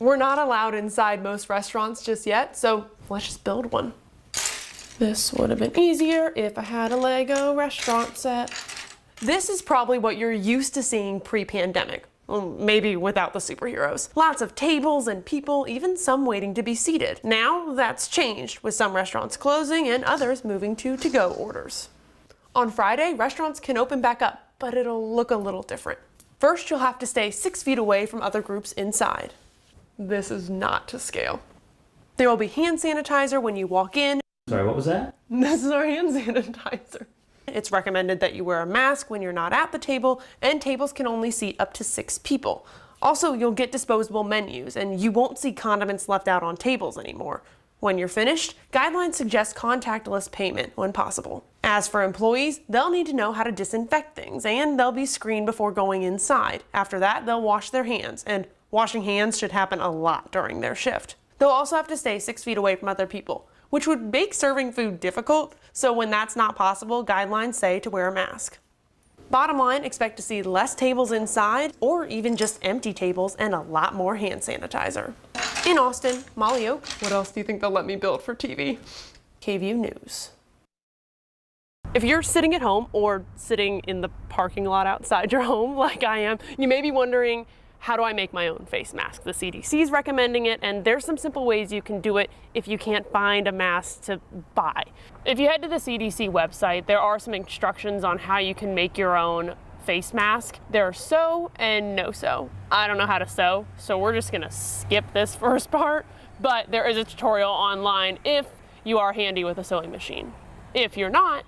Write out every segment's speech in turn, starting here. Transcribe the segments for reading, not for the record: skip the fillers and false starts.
We're not allowed inside most restaurants just yet, so let's just build one. This would have been easier if I had a Lego restaurant set. This is probably what you're used to seeing pre-pandemic. Well, maybe without the superheroes. Lots of tables and people, even some waiting to be seated. Now that's changed, with some restaurants closing and others moving to to-go orders. On Friday, restaurants can open back up, but it'll look a little different. First, you'll have to stay 6 feet away from other groups inside. This is not to scale. There will be hand sanitizer when you walk in. Sorry, what was that? This is our hand sanitizer. It's recommended that you wear a mask when you're not at the table, and tables can only seat up to 6 people. Also, you'll get disposable menus, and you won't see condiments left out on tables anymore. When you're finished, guidelines suggest contactless payment when possible. As for employees, they'll need to know how to disinfect things, and they'll be screened before going inside. After that, they'll wash their hands, and washing hands should happen a lot during their shift. They'll also have to stay 6 feet away from other people, which would make serving food difficult, so when that's not possible, guidelines say to wear a mask. Bottom line, expect to see less tables inside, or even just empty tables, and a lot more hand sanitizer. In Austin, Molly Oak, what else do you think they'll let me build for TV? KVUE News. If you're sitting at home or sitting in the parking lot outside your home like I am, you may be wondering, how do I make my own face mask? The CDC is recommending it, and there's some simple ways you can do it if you can't find a mask to buy. If you head to the CDC website, there are some instructions on how you can make your own face mask. There are sew and no sew. I don't know how to sew, so we're just gonna skip this first part, but there is a tutorial online if you are handy with a sewing machine. If you're not,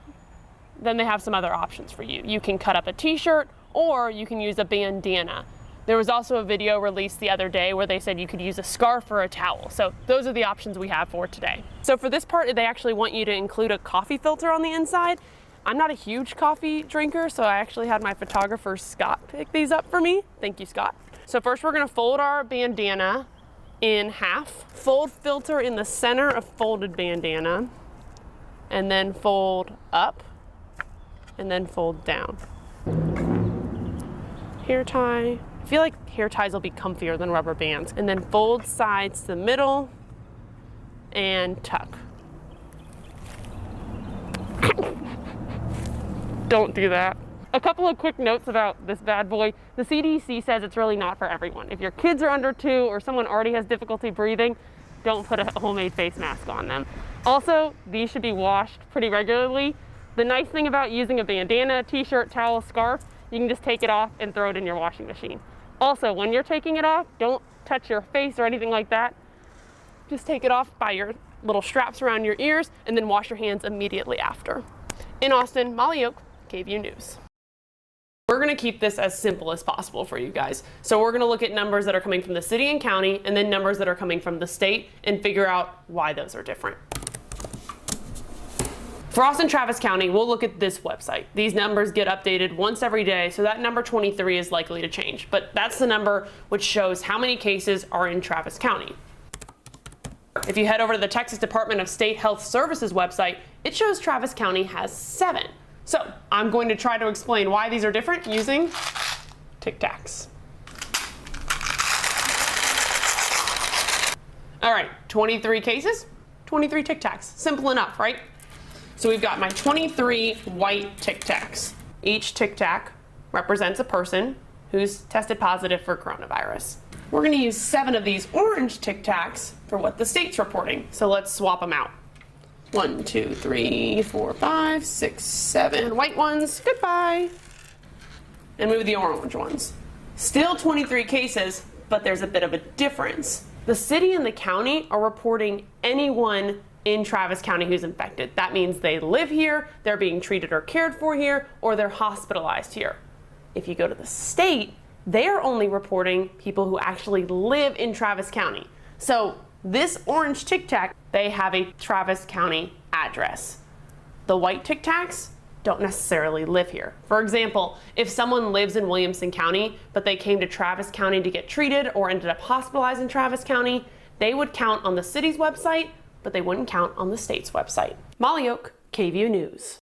then they have some other options for you. You can cut up a t-shirt, or you can use a bandana. There was also a video released the other day where they said you could use a scarf or a towel. So those are the options we have for today. So for this part, they actually want you to include a coffee filter on the inside. I'm not a huge coffee drinker, so I actually had my photographer Scott pick these up for me. Thank you, Scott. So first we're gonna fold our bandana in half, fold filter in the center of folded bandana, and then fold up, and then fold down. Hair tie. I feel like hair ties will be comfier than rubber bands. And then fold sides to the middle and tuck. Don't do that. A couple of quick notes about this bad boy. The CDC says it's really not for everyone. If your kids are under 2 or someone already has difficulty breathing, don't put a homemade face mask on them. Also, these should be washed pretty regularly. The nice thing about using a bandana, t-shirt, towel, scarf, you can just take it off and throw it in your washing machine. Also, when you're taking it off, don't touch your face or anything like that. Just take it off by your little straps around your ears and then wash your hands immediately after. In Austin, Molly Oak, KVUE News. We're gonna keep this as simple as possible for you guys. So we're gonna look at numbers that are coming from the city and county, and then numbers that are coming from the state, and figure out why those are different. For Austin Travis County, we'll look at this website. These numbers get updated once every day, so that number 23 is likely to change. But that's the number which shows how many cases are in Travis County. If you head over to the Texas Department of State Health Services website, it shows Travis County has 7. So I'm going to try to explain why these are different using Tic Tacs. All right, 23 cases, 23 Tic Tacs. Simple enough, right? So we've got my 23 white Tic Tacs. Each Tic Tac represents a person who's tested positive for coronavirus. We're gonna use 7 of these orange Tic Tacs for what the state's reporting. So let's swap them out. 1, 2, 3, 4, 5, 6, 7 white ones, goodbye. And move the orange ones. Still 23 cases, but there's a bit of a difference. The city and the county are reporting anyone in Travis County who's infected. That means they live here, they're being treated or cared for here, or they're hospitalized here. If you go to the state, they're only reporting people who actually live in Travis County. So this orange Tic Tac, they have a Travis County address. The white Tic Tacs don't necessarily live here. For example, if someone lives in Williamson County, but they came to Travis County to get treated or ended up hospitalized in Travis County, they would count on the city's website, but they wouldn't count on the state's website. Molly Oak, KVUE News.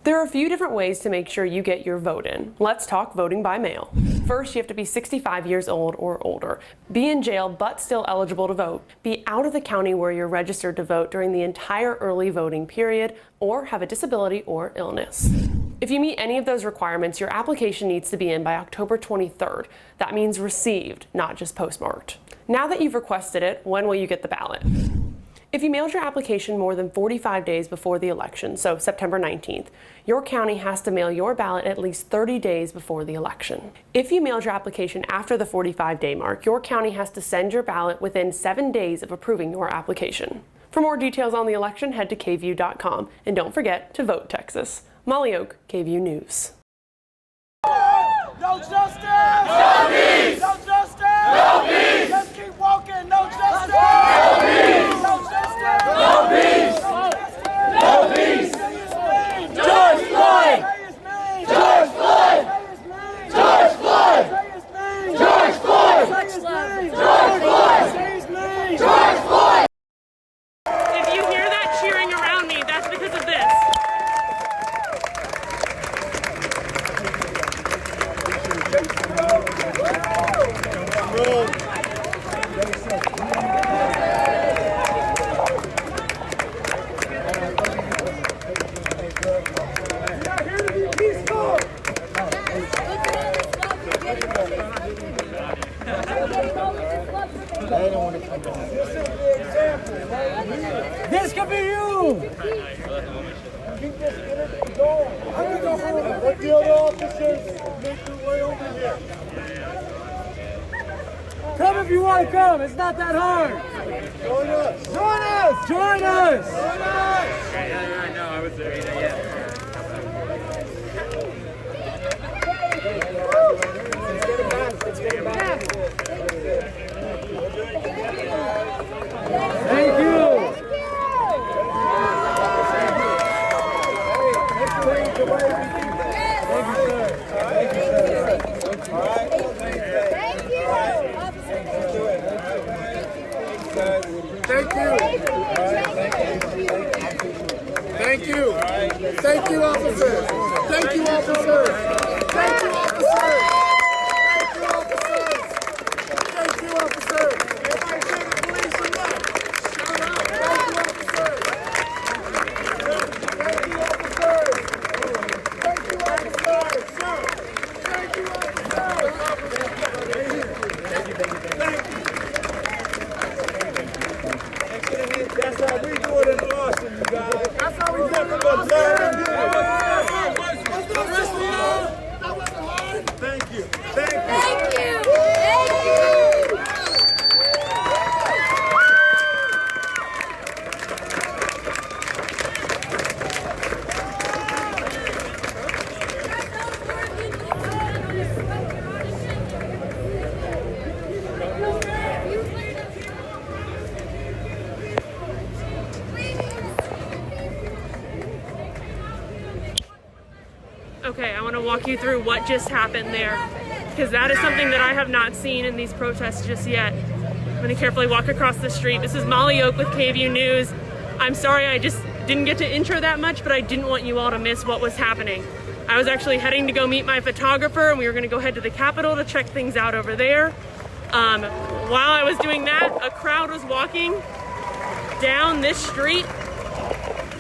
There are a few different ways to make sure you get your vote in. Let's talk voting by mail. First, you have to be 65 years old or older, be in jail but still eligible to vote, be out of the county where you're registered to vote during the entire early voting period, or have a disability or illness. If you meet any of those requirements, your application needs to be in by October 23rd. That means received, not just postmarked. Now that you've requested it, when will you get the ballot? If you mailed your application more than 45 days before the election, so September 19th, your county has to mail your ballot at least 30 days before the election. If you mailed your application after the 45-day mark, your county has to send your ballot within 7 days of approving your application. For more details on the election, head to kview.com, and don't forget to vote Texas. Molly Oak, KView News. No justice! No peace! No justice! No peace! Let's keep walking! No justice! No peace! No justice! No peace! No peace! George Floyd! George Floyd! George Floyd! George Floyd! George Floyd! George Floyd! If you hear that cheering around me, that's because of this. This could be you! Keep this energy going. I'm gonna go home. Let the other officers make their way over here. Come if you want to come. It's not that hard. Join us. Join us. Join us. Join us. I know. I was there. Yeah. Let's get it back. Thank you. Thank you, sir. Thank you, sir. All right. Thank you. Thank you. Thank you. Thank you, officers. Thank you, officers. Thank you, officers. Thank you, officers. Everybody say the police are up. Shout out. Thank you, officers. Thank you, officers. Thank you, officers. That's how we do it in Austin, you guys. That's how we do it in Austin. That wasn't hard. Thank you. Thank you. Thank you. Okay, I want to walk you through what just happened there, because that is something that I have not seen in these protests just yet. I'm going to carefully walk across the street. This is Molly Oak with KView News. I'm sorry I just didn't get to intro that much, but I didn't want you all to miss what was happening. I was actually heading to go meet my photographer, and we were going to go head to the Capitol to check things out over there. While I was doing that, a crowd was walking down this street,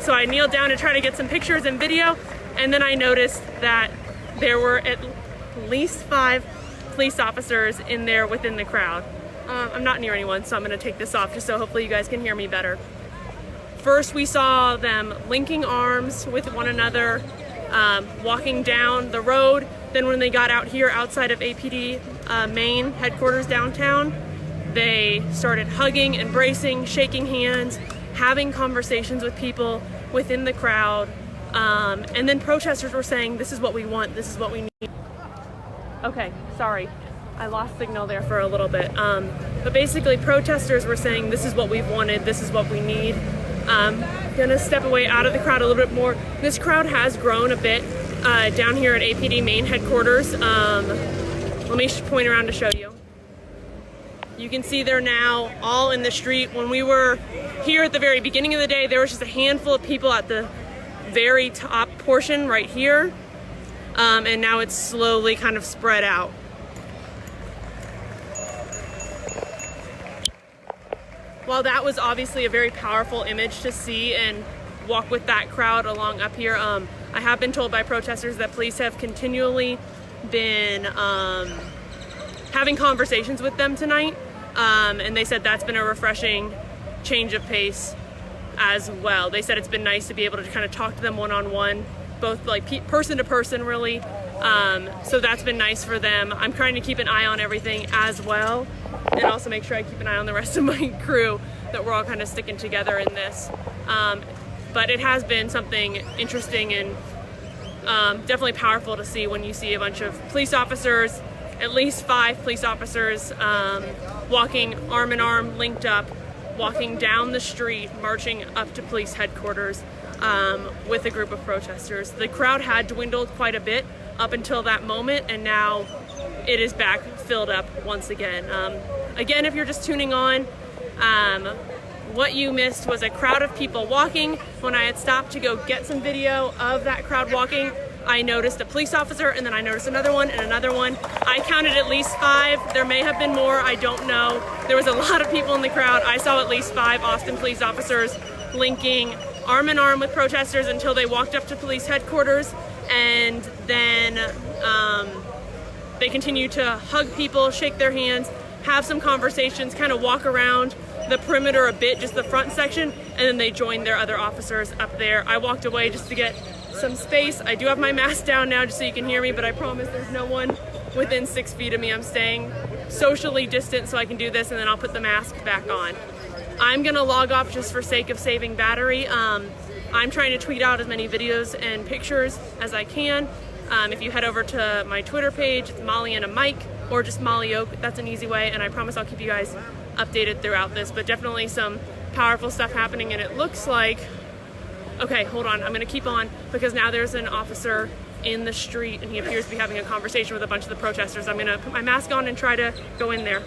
so I kneeled down to try to get some pictures and video. And then I noticed that there were at least 5 police officers in there within the crowd. I'm not near anyone, so I'm gonna take this off just so hopefully you guys can hear me better. First, we saw them linking arms with one another, walking down the road. Then when they got out here outside of APD main headquarters downtown, they started hugging, embracing, shaking hands, having conversations with people within the crowd. And then protesters were saying, this is what we want, this is what we need. Okay, sorry, I lost signal there for a little bit. But basically protesters were saying, this is what we've wanted, this is what we need. Gonna step away out of the crowd a little bit more. This crowd has grown a bit down here at APD main headquarters. Let me point around to show you. You can see they're now all in the street. When we were here at the very beginning of the day, there was just a handful of people at the very top portion right here, and now it's slowly kind of spread out. while that was obviously a very powerful image to see and walk with that crowd along up here, I have been told by protesters that police have continually been having conversations with them tonight, and they said that's been a refreshing change of pace as well. They said it's been nice to be able to kind of talk to them one-on-one, both like person to person really, so that's been nice for them. I'm trying to keep an eye on everything as well, and also make sure I keep an eye on the rest of my crew, that we're all kind of sticking together in this. But it has been something interesting and definitely powerful to see when you see a bunch of police officers, at least 5 police officers, walking arm in arm, linked up, walking down the street, marching up to police headquarters with a group of protesters. The crowd had dwindled quite a bit up until that moment, and now it is back filled up once again. Again, if you're just tuning on, what you missed was a crowd of people walking. When I had stopped to go get some video of that crowd walking, I noticed a police officer, and then I noticed another one and another one. I counted at least 5. There may have been more, I don't know. There was a lot of people in the crowd. I saw at least 5 Austin police officers linking arm in arm with protesters until they walked up to police headquarters, and then they continued to hug people, shake their hands, have some conversations, kind of walk around the perimeter a bit, just the front section, and then they joined their other officers up there. I walked away just to get some space. I do have my mask down now just so you can hear me, but I promise there's no one within 6 feet of me. I'm staying socially distant so I can do this, and then I'll put the mask back on. I'm gonna log off just for sake of saving battery. I'm trying to tweet out as many videos and pictures as I can. If you head over to my Twitter page, it's Molly and a Mike, or just Molly Oak, that's an easy way, and I promise I'll keep you guys updated throughout this, but definitely some powerful stuff happening, and it looks like, okay, hold on, I'm gonna keep on, because now there's an officer in the street, and he appears to be having a conversation with a bunch of the protesters. I'm gonna put my mask on and try to go in there.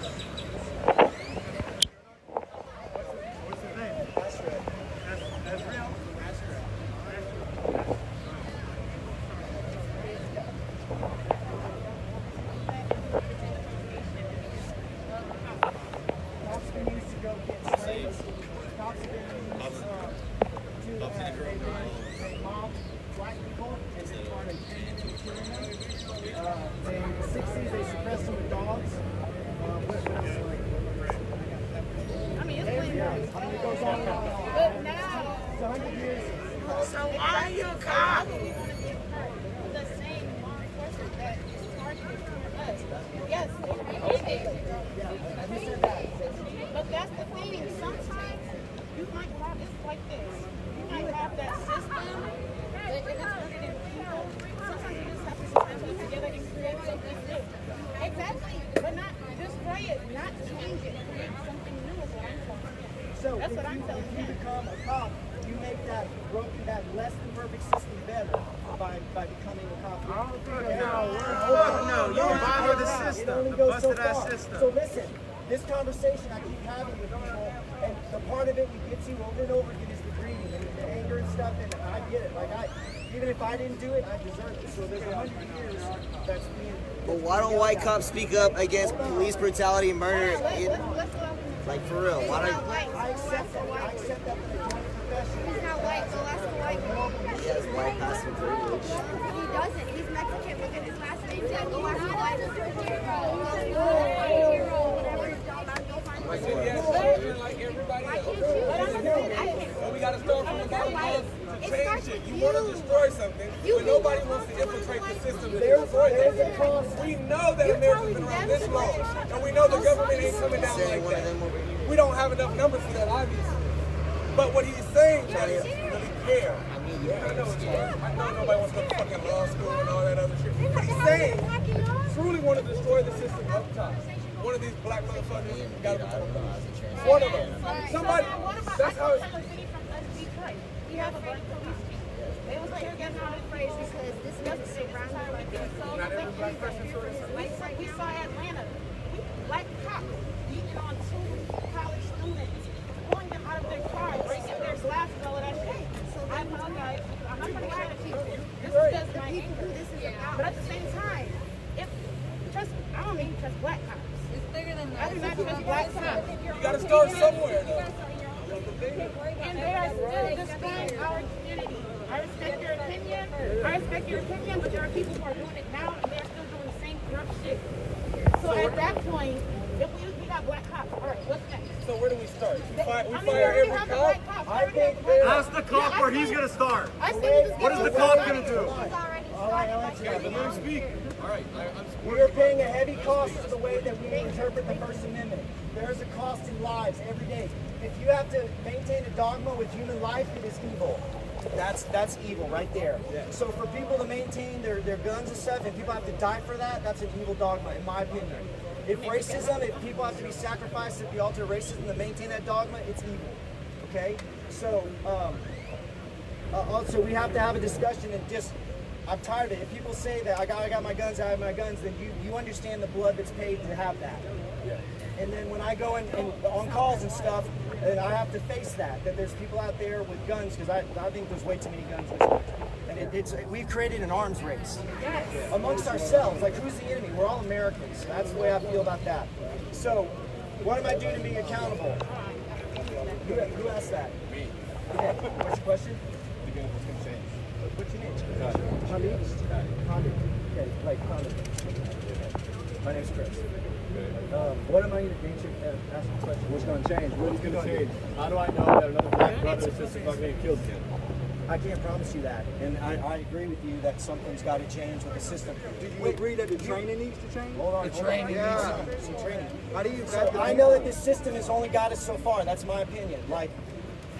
So why are you a cop? Yes. But that's the thing. Sometimes you might have it's like this. You might have that system. It is rooted in people. Sometimes you just have to put together and create something new. Exactly. But not destroy it, not change it. Create something new is what I'm talking about. So That's if what I'm telling you you. become a cop, you make that broken, that less than perfect system better by becoming a cop. No, you don't bother the It system, only the goes bust so of that far. system. So listen, this conversation I keep having with people, and the part of it we get to over and over again is the greeting and the anger and stuff, and I get it. Like even if I didn't do it, I deserve it. So there's 100 years that's being. But why don't white cops speak up against police brutality and murder? Like for real, why don't? I accept that. I accept that for the joint profession. He's not white, so that's the white girl. He has white passing privilege. He doesn't. He's Mexican. Look at his last name. Tag. Go watch the white. Like everybody Why else. can't you? So we gotta start from the bottom up to change it. You want to destroy something, but nobody wants to infiltrate the system to destroy it. We know that America's been around this long, and we know the government ain't coming down like that. We don't have enough numbers for that, obviously. But what he's saying, Johnny, is really care. I know nobody wants to go to fucking law school and all that other shit. But he's saying, truly want to destroy the system up top. One of these black motherfuckers got to be told. One of them. Somebody. That's how. We have a black police chief. They was tear gas on his face because this was surrounded by this. Not every black person is We saw Atlanta. Black cops beating on 2 college students, pulling them out of their car, breaking their glass and all of that shit. I apologize. I'm not going to cry to people. This is just my anger. But at the same time, I don't even trust black cops. It's bigger than I do not trust black cops. You got to start somewhere, though. And they are still destroying our community. I respect your opinion. But there are people who are doing it now, and they're still doing the same corrupt shit. So at that point, if we got black cops, all right, what's next? So where do we start? We fire we already every have the cop? black cops. I think Ask the cop where he's gonna start. What is the cop gonna do? We are paying a heavy cost to the way that we interpret the First Amendment. There's a cost in lives every day. If you have to maintain a dogma with human life, it is evil. That's evil right there. So for people to maintain their guns and stuff, and people have to die for that, that's an evil dogma, in my opinion. If people have to be sacrificed at the altar of racism to maintain that dogma, it's evil. Okay? So, also we have to have a discussion and just, I'm tired of it. If people say that I got my guns, I have my guns, then you understand the blood that's paid to have that. And then when I go in on calls and stuff, and I have to face that there's people out there with guns, because I think there's way too many guns in this country. And we've created an arms race amongst ourselves. Like, who's the enemy? We're all Americans. That's the way I feel about that. So, what am I doing to be accountable? Who asked that? Me. Okay. What's your question? What's your name? Hamid. Okay, like Hamid. My name's Chris. What am I going to answer? Ask the question. What's going to change? What is going to change? How do I know that another black brother or sister is not going to get killed again? I can't promise you that, and I agree with you that something's got to change with the system. Do you agree that the training needs to change? Hold on. The training needs some training. How do you? I know that this system has only got us so far. That's my opinion. Like,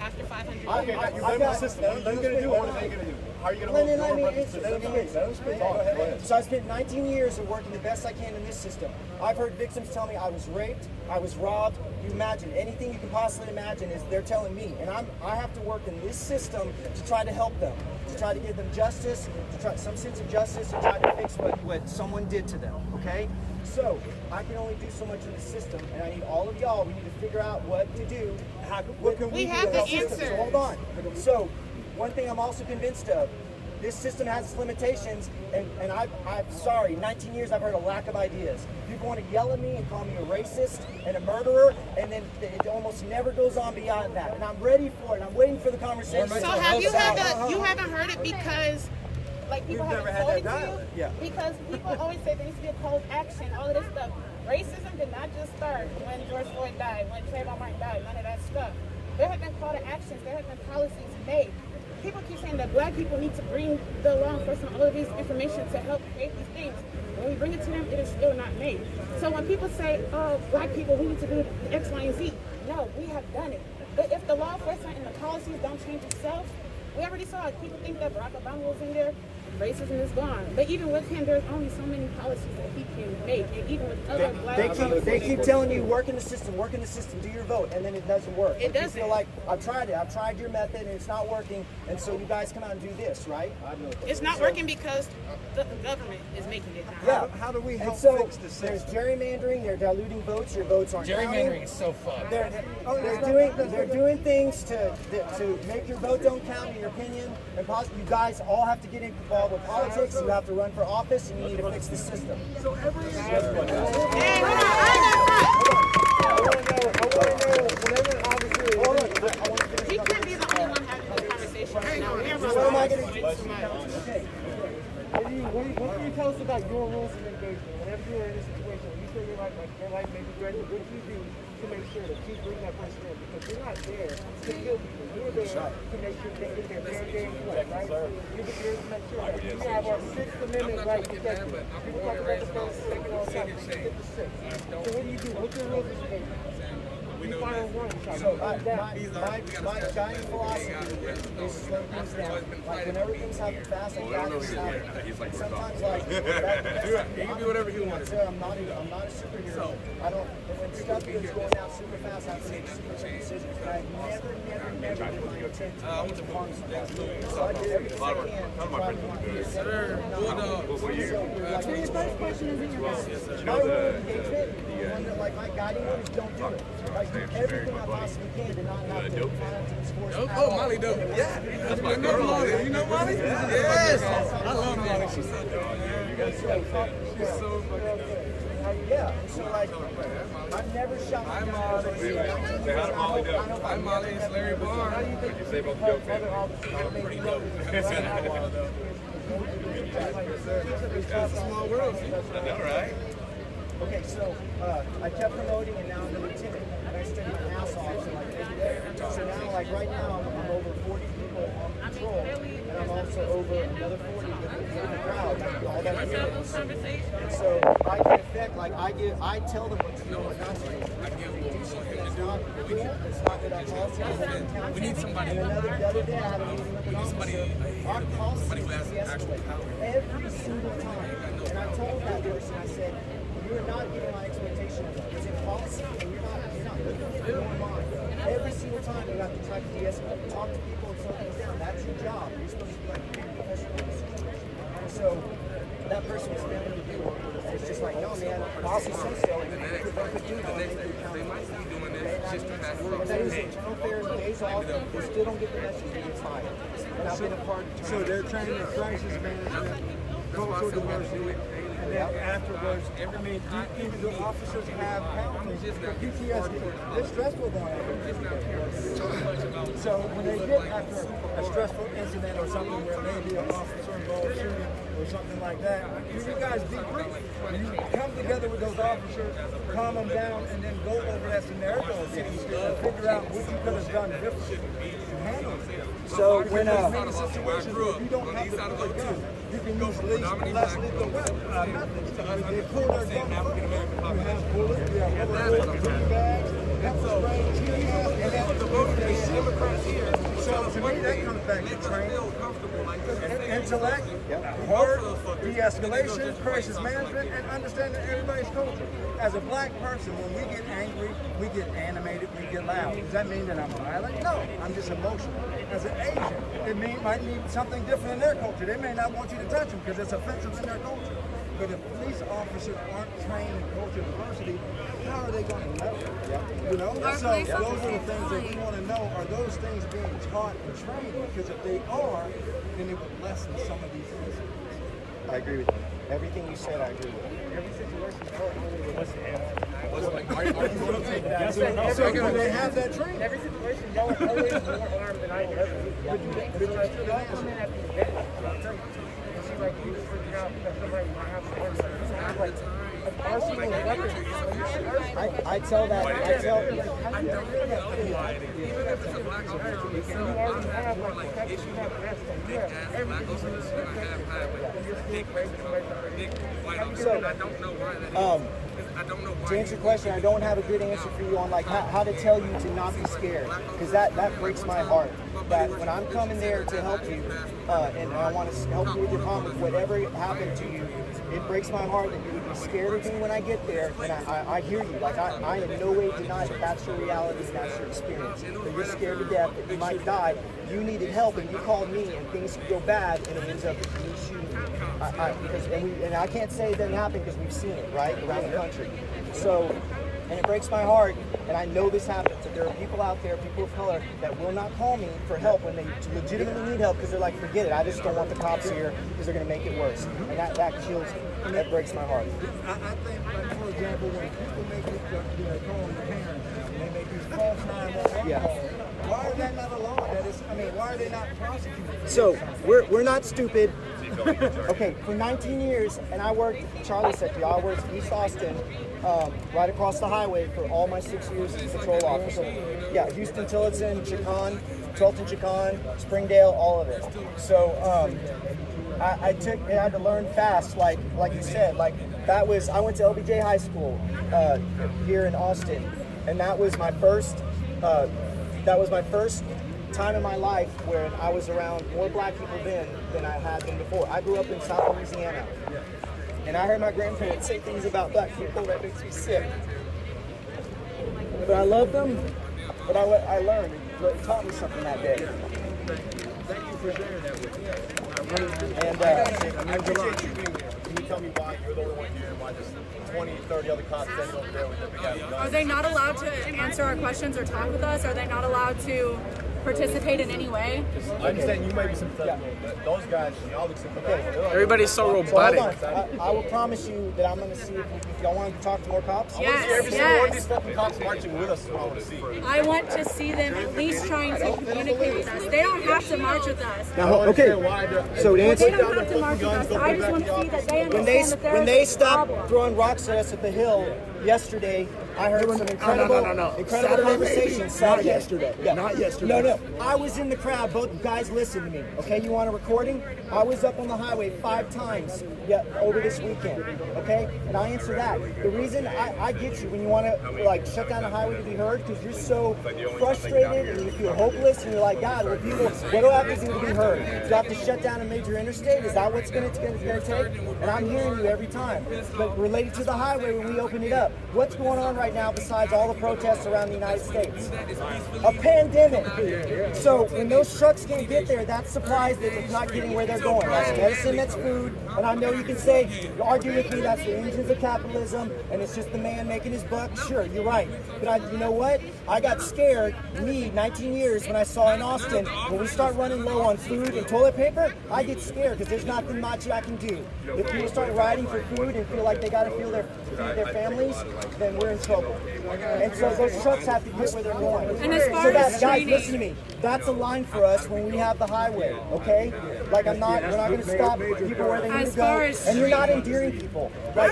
After 500 years. Okay, you've been in the system. What are you going to do? What are they going to do? How are you going to hold your brother? Let him speak. So I spent 19 years of working the best I can in this system. I've heard victims tell me I was raped, I was robbed. You imagine anything you can possibly imagine is they're telling me, and I have to work in this system to try to help them, to try to give them justice, to try some sense of justice, to try to fix what someone did to them. Okay, so I can only do so much in the system, and I need all of y'all. We need to figure out what to do. What can we do have to the help the system? answers. So hold on. So one thing I'm also convinced of. This system has its limitations, and I'm sorry, 19 years I've heard a lack of ideas. People want to yell at me and call me a racist and a murderer, and then it almost never goes on beyond that. And I'm ready for it. I'm waiting for the conversation. So have you haven't heard it because like people haven't told it to you? Yeah. Because people always say there needs to be a call to action, all of this stuff. Racism did not just start when George Floyd died, when Trayvon Martin died, none of that stuff. There have been call to actions, there have been policies made. People keep saying that black people need to bring the law enforcement all of these information to help create these things. When we bring it to them, it is still not made. So when people say, oh, black people, we need to do X, Y, and Z, no, we have done it. But if the law enforcement and the policies don't change itself, we already saw it. People think that Barack Obama was in there, racism is gone. But even with him, there's only so many policies that he can make. And even with other black They keep telling you, work in the system, do your vote, and then it doesn't work. It doesn't. You feel like, I've tried your method, and it's not working, and so you guys come out and do this, right? It's not working because the government is making it now. Yeah. How do we help And so fix the system? there's gerrymandering, they're diluting votes, your votes aren't Gerrymandering counting. is so fun. They're doing things to make your vote don't count, in your opinion. And you guys all have to get involved with politics. You have to run for office, and you need to fix the system. So every He can't be the only one having this conversation right now. What am I going to do? Okay. What can you tell us about your rules of engagement? Whenever you're in a situation, when you feel your life may be threatened, what do you do to make sure that you bring that person in? Because you're not there to kill people. You're there to make sure they get their fair day in court, right? You're there to make sure that we have our Sixth Amendment right protected. People talk about the First, Second, all the time. We get the Sixth. So what do you do? What's your rules of engagement? You fire one shot. So my guiding philosophy is slow things down. Like whenever things happen fast, I try to stop it. Sometimes He can do whatever he wants. I'm not a superhero. I don't. When stuff is going out super fast, I have to make super decisions. But I never in my intent to harm somebody. So I do everything I can to try to find peace. So your first question is in your message. My rule of engagement, one that like my guiding one is don't do it. Like do everything I possibly can to not have to violence and force. Oh, Molly dope. Yeah. That's my girl, Molly. You know Molly? Yes. I love Molly. She's so dope. You guys so fucking dope. Yeah, so like, I've never shot my gun. I'm Molly. It's Larry Barr. You say about the pretty dope. It's a small world. I know, right? Okay, so I kept promoting, and now I'm a lieutenant, and I studied my ass off. So now, like right now, I'm over 40 people on patrol, and I'm also over another 40 with the crowd, like all that units. And so I can affect, like I tell them what to do. It's not cool. It's not good at policy. We need somebody. And the other day, I had a meeting with an officer. Our policy is actual power every single time. And I told that person, I said, you're not getting my expectation of it. It's in policy, and you're not looking at your mind. Every single time you have to try to de-escalate, talk to people and slow things down. That's your job. You're supposed to be like a professional in this situation. And so that person was failing to do it. It's just like, no, man, policy says so. And you could do that. They might be doing this just to pass and that is internal affairs, days off. They still don't get the message they get fired. And I've been a part of So they're training in crisis management, cultural diversity, and then afterwards, I mean, do officers have counseling for PTSD? It's stressful going on. So when they get after a stressful incident or something where maybe an officer involved shooting or something like that, you guys debrief. You come together with those officers, calm them down, and then go over that scenario again and figure out what you could have done differently to handle it. So when many situations where you don't have to pull a gun, you can use less lethal methods. They pull their gun first. You have bullets, you have bullets, goodie bags, pepper spray, tear gas, and then the Democrats here. So to me, that comes back to training, intellect, heart, de-escalation, crisis management, and understanding everybody's culture. As a black person, when we get angry, we get animated, we get loud. Does that mean that I'm violent? No, I'm just emotional. As an Asian, it might mean something different in their culture. They may not want you to touch them because it's offensive in their culture. But if police officers aren't trained in culture diversity, how are they going to know? You know? So those are the things that we want to know. Are those things being taught and trained? Because if they are, then it would lessen some of these incidents. I agree with you. Everything you said, I agree with. Every situation, So do they have that training? Every situation, y'all are always more armed than I will ever be. But y'all come in at the event, and see, like, you just freaking out because somebody might have to work. Like, arsenal of weapons. I tell that. I tell. Even if it's a black officer, you already have like issues with big ass black officers and I have had with big white officers. And I don't know why that is. I don't know why. To answer your question, I don't have a good answer for you on like how to tell you to not be scared, because that breaks my heart. That when I'm coming there to help you, and I want to help you with your problem, whatever happened to you, it breaks my heart that you would be scared of me when I get there. And I hear you. Like I in no way deny that that's your reality and that's your experience. That you're scared to death, that you might die. You needed help, and you called me, and things could go bad, and it ends up with me shooting you. And I can't say it doesn't happen because we've seen it right around the country. So, and it breaks my heart, and I know this happens. That there are people out there, people of color, that will not call me for help when they legitimately need help because they're like, forget it, I just don't want the cops here because they're going to make it worse. And that kills me. That breaks my heart. I think, like, for example, when people make these, call them the parents, and they make these false 911 calls, why are they not allowed? Why are they not prosecuted? So, we're not stupid. Okay, for 19 years, and I worked, Charlie said to you, I worked East Austin, right across the highway for all my 6 years as a patrol officer. Yeah, Houston, Tillotson, Chicon, 12th and Chicon, Springdale, all of it. So, I had to learn fast, like you said, like that was, I went to LBJ High School here in Austin, and that was my first time in my life where I was around more black people then than I had been before. I grew up in South Louisiana, and I heard my grandparents say things about black people that makes me sick. But I love them, but I learned, it taught me something that day. Thank you for sharing that with me. And I appreciate you being here. Can you tell me why you're the only one here and why there's 20, 30 other cops standing over there with their big ass guns? Are they not allowed to answer our questions or talk with us? Are they not allowed to participate in any way. I understand you might be sympathetic, but those guys, y'all look sympathetic. Everybody's so So hold robotic. on. I will promise you that I'm going to see if y'all want to talk to more cops. Yes, Every single one of these yes. fucking cops marching with us is what I want to see. I want to see them at least trying to communicate with us. They don't have to march with us. Now, okay. So to They answer, don't have to march with us. I just want to see that they when they understand that when there they is a stopped problem. throwing rocks at us at the hill yesterday, I heard some incredible conversations. Not yesterday. Not yesterday. No. I was in the crowd. Both guys listened to me. Okay, you want a recording? I was up on the highway 5 times over this weekend. Okay, and I answer that. The reason I get you when you want to like shut down the highway to be heard because you're so frustrated and you feel hopeless and you're like, God, what do I have to do to be heard? Do I have to shut down a major interstate? Is that what's going to take? And I'm hearing you every time. But related to the highway, when we open it up, what's going on right now besides all the protests around the United States? A pandemic. So when those trucks can't get there, that's supplies that it's not getting where they're going. That's medicine, that's food. And I know you can say, argue with me, that's the engines of capitalism, and it's just the man making his buck. Sure, you're right. But you know what? I got scared, 19 years, when I saw in Austin, when we start running low on food and toilet paper, I get scared because there's nothing much I can do. If people start riding for food and feel like they got to feed their families, then we're in trouble. And so those trucks have to get where they're going. And as far So as guys, training- listen to me. That's a line for us when we have the highway, okay? Like we're not going to stop people where they need As to go. far as And you're not endearing people. Like,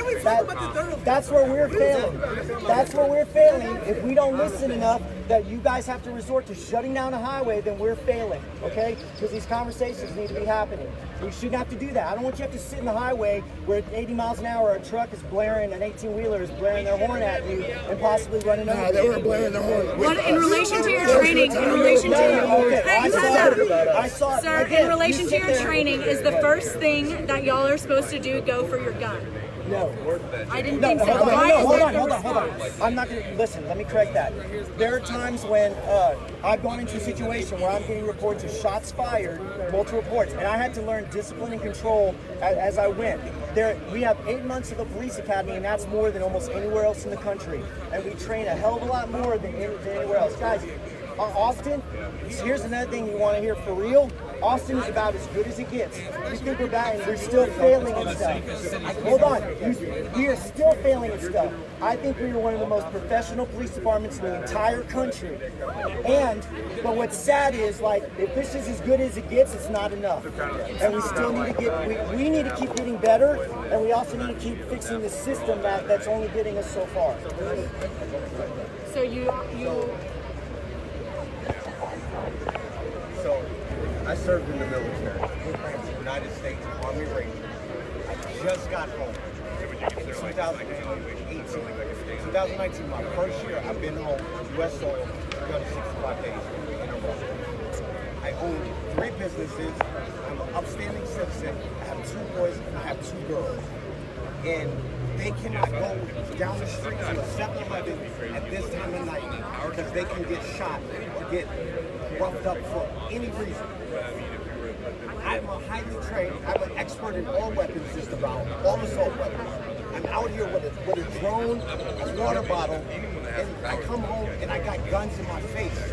that's where we're failing. That's where we're failing. If we don't listen enough, that you guys have to resort to shutting down the highway, then we're failing, okay? Because these conversations need to be happening. We shouldn't have to do that. I don't want you to have to sit in the highway where at 80 miles an hour a truck is blaring, an 18-wheeler is blaring their horn at you and possibly running over. They were blaring their horn. What in relation to your training? In relation to your Okay, Hey, time out. I saw it. Sir, Again, in relation you to sit your there- training, is the first thing that y'all are supposed to do go for your gun? No. I didn't No, think so. hold Why is it- on. I'm not going to, listen, let me correct that. There are times when I've gone into a situation where I'm getting reports of shots fired, multiple reports, and I had to learn discipline and control as I went. We have 8 months of the police academy, and that's more than almost anywhere else in the country. And we train a hell of a lot more than anywhere else. Guys, Austin, here's another thing you want to hear for real. Austin is about as good as it gets. We think we're bad and we're still failing at stuff. Hold on. We are still failing at stuff. I think we are one of the most professional police departments in the entire country. But what's sad is, like, if this is as good as it gets, it's not enough. And we still need to we need to keep getting better, and we also need to keep fixing the system that's only getting us so far. So you So, I served in the military, United States Army Ranger. I just got home in 2018. 2019, my first year, I've been home, U.S. soil, 365 days in a row. I own 3 businesses. I'm an upstanding citizen. I have 2 boys and I have 2 girls. And they cannot go down the street to a 7-Eleven at this time of night because they can get shot or get roughed up for any reason. I'm a highly trained, I'm an expert in all weapons, just about, all assault weapons. I'm out here with a drone, a water bottle, and I come home and I got guns in my face.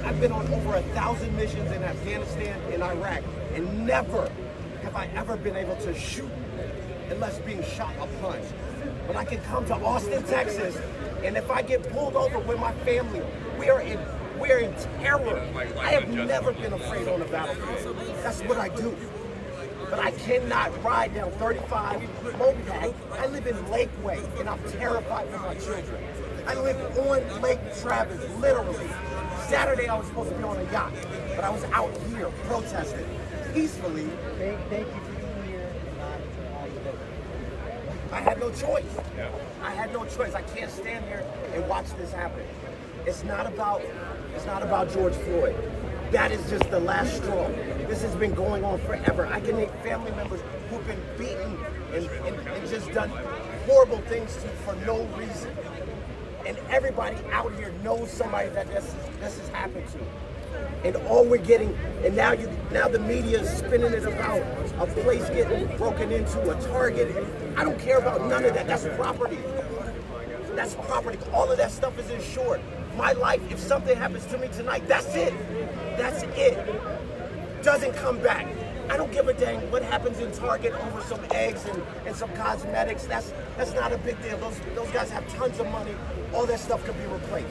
I've been on over 1,000 missions in Afghanistan and Iraq, and never have I ever been able to shoot unless being shot a punch. But I can come to Austin, Texas, and if I get pulled over with my family, we are in terror. I have never been afraid on a battlefield. That's what I do. But I cannot ride down 35 Mopac. I live in Lakeway, and I'm terrified for my children. I live on Lake Travis, literally. Saturday I was supposed to be on a yacht, but I was out here protesting peacefully. Thank you for being here and not I had no choice. I had no choice. I can't stand here and watch this happen. It's not about George Floyd. That is just the last straw. This has been going on forever. I can name family members who've been beaten and just done horrible things to for no reason. And everybody out here knows somebody that this has happened to. And all we're getting, and now the media is spinning it about a place getting broken into, a Target. I don't care about none of that. That's property. That's property. All of that stuff is insured. My life, if something happens to me tonight, that's it. That's it. Doesn't come back. I don't give a dang what happens in Target over some eggs and some cosmetics. That's not a big deal. Those guys have tons of money. All that stuff could be replaced.